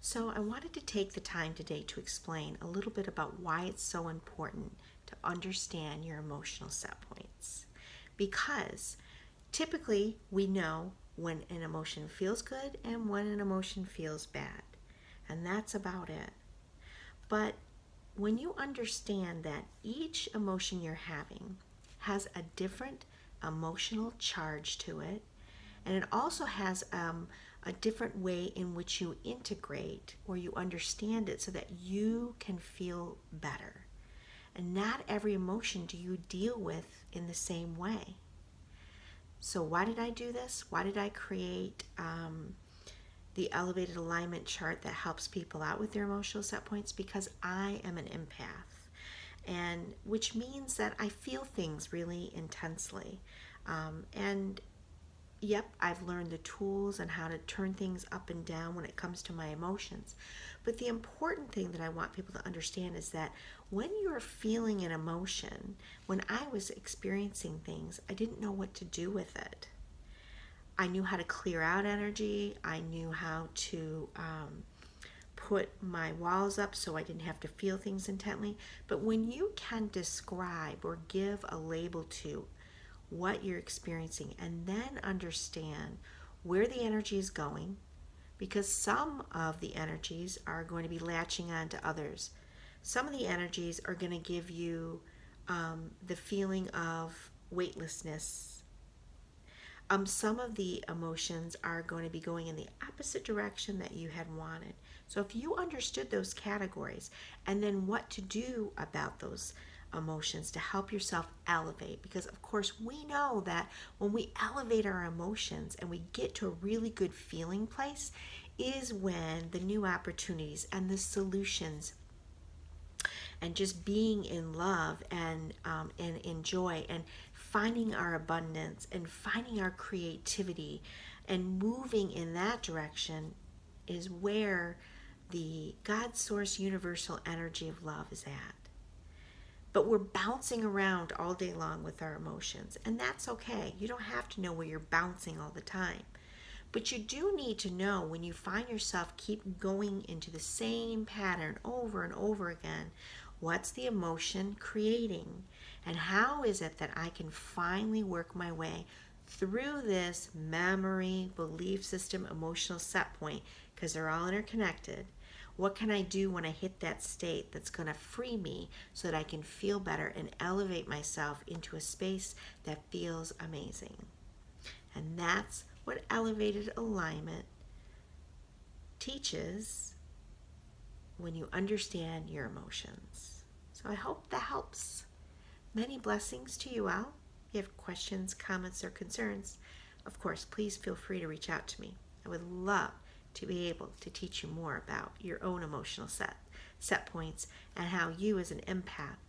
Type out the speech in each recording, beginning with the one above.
So I wanted to take the time today to explain a little bit about why it's so important to understand your emotional set points. Because typically we know when an emotion feels good and when an emotion feels bad. And that's about it. But when you understand that each emotion you're having has a different emotional charge to it, and it also has a different way in which you integrate or you understand it so that you can feel better. And not every emotion do you deal with in the same way. So, why did I do this? Why did I create the elevated alignment chart that helps people out with their emotional set points? Because I am an empath, and which means that I feel things really intensely. And yep, I've learned the tools and how to turn things up and down when it comes to my emotions. But the important thing that I want people to understand is that when you're feeling an emotion, when I was experiencing things, I didn't know what to do with it. I knew how to clear out energy. I knew how to put my walls up so I didn't have to feel things intently. But when you can describe or give a label to what you're experiencing and then understand where the energy is going, because some of the energies are going to be latching on to others. Some of the energies are going to give you the feeling of weightlessness. Some of the emotions are going to be going in the opposite direction that you had wanted. So if you understood those categories and then what to do about those emotions to help yourself elevate, because of course we know that when we elevate our emotions and we get to a really good feeling place is when the new opportunities and the solutions and just being in love and in joy and finding our abundance and finding our creativity and moving in that direction is where the God source universal energy of love is at. But we're bouncing around all day long with our emotions, and that's okay. You don't have to know where you're bouncing all the time. But you do need to know when you find yourself keep going into the same pattern over and over again, what's the emotion creating? And how is it that I can finally work my way through this memory, belief system, emotional set point, because they're all interconnected. What can I do when I hit that state that's going to free me so that I can feel better and elevate myself into a space that feels amazing? And that's what elevated alignment teaches when you understand your emotions. So I hope that helps. Many blessings to you all. If you have questions, comments, or concerns, of course, please feel free to reach out to me. I would love to be able to teach you more about your own emotional set points and how you as an empath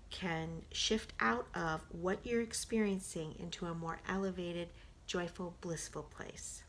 can shift out of what you're experiencing into a more elevated, joyful, blissful place.